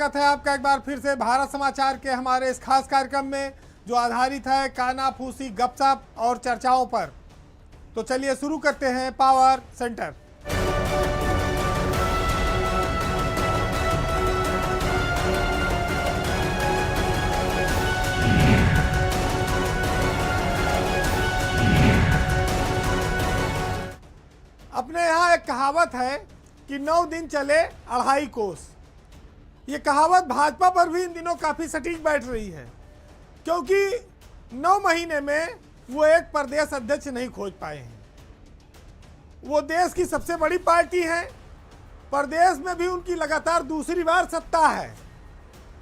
स्वागत है आपका एक बार फिर से भारत समाचार के हमारे इस खास कार्यक्रम में जो आधारित है कानाफूसी गपशप और चर्चाओं पर। तो चलिए शुरू करते हैं पावर सेंटर। अपने यहाँ एक कहावत है कि 9 दिन चले 2.5 कोस। ये कहावत भाजपा पर भी इन दिनों काफ़ी सटीक बैठ रही है, क्योंकि 9 महीने में वो एक प्रदेश अध्यक्ष नहीं खोज पाए हैं। वो देश की सबसे बड़ी पार्टी है, प्रदेश में भी उनकी लगातार दूसरी बार सत्ता है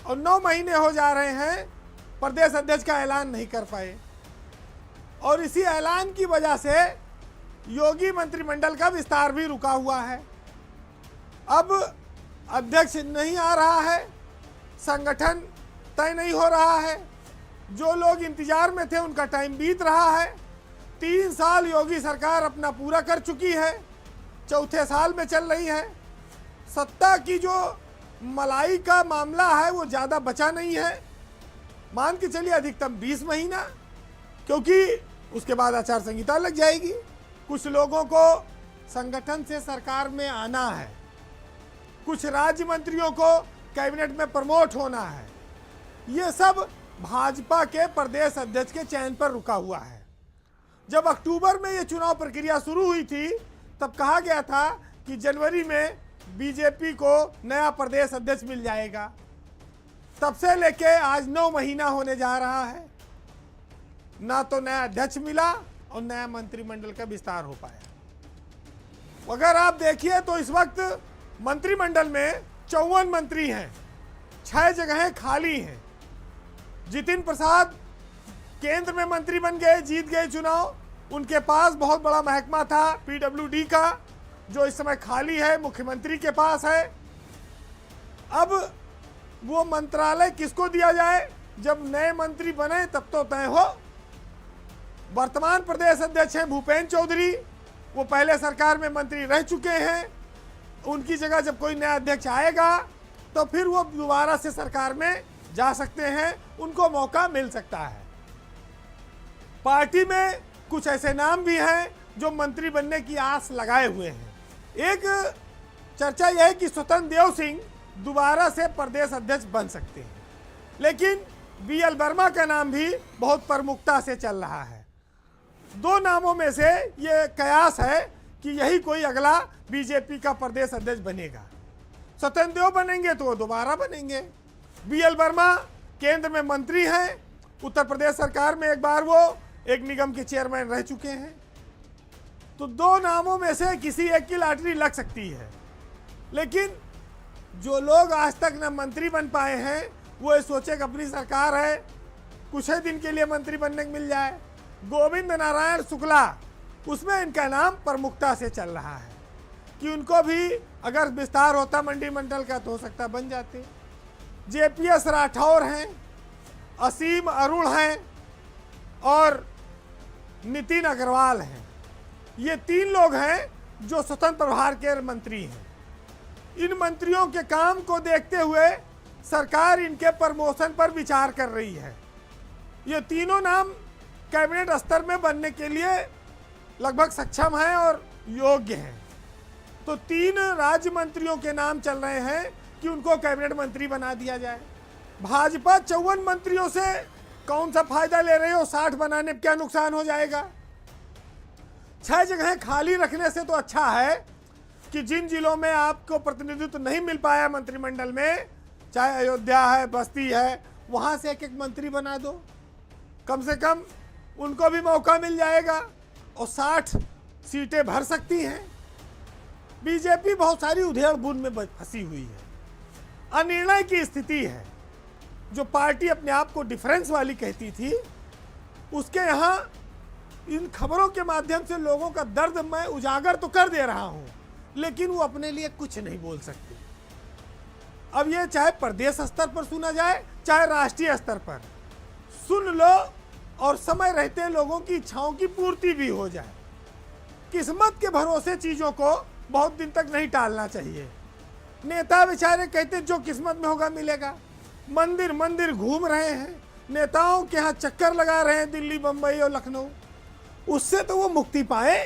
और 9 महीने हो जा रहे हैं प्रदेश अध्यक्ष का ऐलान नहीं कर पाए। और इसी ऐलान की वजह से योगी मंत्रिमंडल का विस्तार भी रुका हुआ है। अब अध्यक्ष नहीं आ रहा है, संगठन तय नहीं हो रहा है, जो लोग इंतजार में थे उनका टाइम बीत रहा है। 3 साल योगी सरकार अपना पूरा कर चुकी है, चौथे साल में चल रही है। सत्ता की जो मलाई का मामला है वो ज़्यादा बचा नहीं है, मान के चलिए अधिकतम 20 महीना, क्योंकि उसके बाद आचार संहिता लग जाएगी। कुछ लोगों को संगठन से सरकार में आना है, कुछ राज्य मंत्रियों को कैबिनेट में प्रमोट होना है। ये सब भाजपा के प्रदेश अध्यक्ष के चयन पर रुका हुआ है। जब अक्टूबर में ये चुनाव प्रक्रिया शुरू हुई थी तब कहा गया था कि जनवरी में बीजेपी को नया प्रदेश अध्यक्ष मिल जाएगा। तब से लेके आज 9 महीना होने जा रहा है, ना तो नया अध्यक्ष मिला और नया मंत्रिमंडल का विस्तार हो पाया। अगर आप देखिए तो इस वक्त मंत्रिमंडल में 54 मंत्री हैं, 6 जगहें खाली हैं। जितिन प्रसाद केंद्र में मंत्री बन गए, जीत गए चुनाव। उनके पास बहुत बड़ा महकमा था पीडब्ल्यूडी का, जो इस समय खाली है, मुख्यमंत्री के पास है। अब वो मंत्रालय किसको दिया जाए, जब नए मंत्री बने तब तो तय हो। वर्तमान प्रदेश अध्यक्ष हैं भूपेंद्र चौधरी, वो पहले सरकार में मंत्री रह चुके हैं। उनकी जगह जब कोई नया अध्यक्ष आएगा तो फिर वो दोबारा से सरकार में जा सकते हैं, उनको मौका मिल सकता है। पार्टी में कुछ ऐसे नाम भी हैं जो मंत्री बनने की आस लगाए हुए हैं। एक चर्चा यह है कि स्वतंत्र देव सिंह दोबारा से प्रदेश अध्यक्ष बन सकते हैं, लेकिन बीएल वर्मा का नाम भी बहुत प्रमुखता से चल रहा है। 2 नामों में से ये कयास है कि यही कोई अगला बीजेपी का प्रदेश अध्यक्ष बनेगा। स्वतंत्र देव बनेंगे तो वो दोबारा बनेंगे। बीएल वर्मा केंद्र में मंत्री हैं, उत्तर प्रदेश सरकार में एक बार वो एक निगम के चेयरमैन रह चुके हैं। तो 2 नामों में से किसी एक की लॉटरी लग सकती है, लेकिन जो लोग आज तक न मंत्री बन पाए हैं वो ये सोचे कि अपनी सरकार है, कुछ ही दिन के लिए मंत्री बनने को मिल जाए। गोविंद नारायण शुक्ला, उसमें इनका नाम प्रमुखता से चल रहा है कि उनको भी अगर विस्तार होता मंत्रिमंडल का तो हो सकता बन जाते। जेपीएस राठौर हैं, असीम अरुण हैं और नितिन अग्रवाल हैं। ये 3 लोग हैं जो स्वतंत्र प्रभार के मंत्री हैं। इन मंत्रियों के काम को देखते हुए सरकार इनके प्रमोशन पर विचार कर रही है। ये तीनों नाम कैबिनेट स्तर में बनने के लिए लगभग सक्षम हैं और योग्य हैं। तो 3 राज्य मंत्रियों के नाम चल रहे हैं कि उनको कैबिनेट मंत्री बना दिया जाए। भाजपा 54 मंत्रियों से कौन सा फायदा ले रही हो, 60 बनाने में क्या नुकसान हो जाएगा। 6 जगहें खाली रखने से तो अच्छा है कि जिन जिलों में आपको प्रतिनिधित्व नहीं मिल पाया मंत्रिमंडल में, चाहे अयोध्या है, बस्ती है, वहां से एक मंत्री बना दो, कम से कम उनको भी मौका मिल जाएगा और 60 सीटें भर सकती हैं। बीजेपी बहुत सारी उधेड़-बुन में फंसी हुई है, अनिर्णय की स्थिति है। जो पार्टी अपने आप को डिफरेंस वाली कहती थी, उसके यहाँ इन खबरों के माध्यम से लोगों का दर्द मैं उजागर तो कर दे रहा हूँ, लेकिन वो अपने लिए कुछ नहीं बोल सकते। अब ये चाहे प्रदेश स्तर पर सुना जाए चाहे राष्ट्रीय स्तर पर सुन लो और समय रहते लोगों की इच्छाओं की पूर्ति भी हो जाए। किस्मत के भरोसे चीज़ों को बहुत दिन तक नहीं टालना चाहिए। नेता बेचारे कहते जो किस्मत में होगा मिलेगा। मंदिर मंदिर घूम रहे हैं, नेताओं के यहाँ चक्कर लगा रहे हैं दिल्ली, बंबई और लखनऊ। उससे तो वो मुक्ति पाए।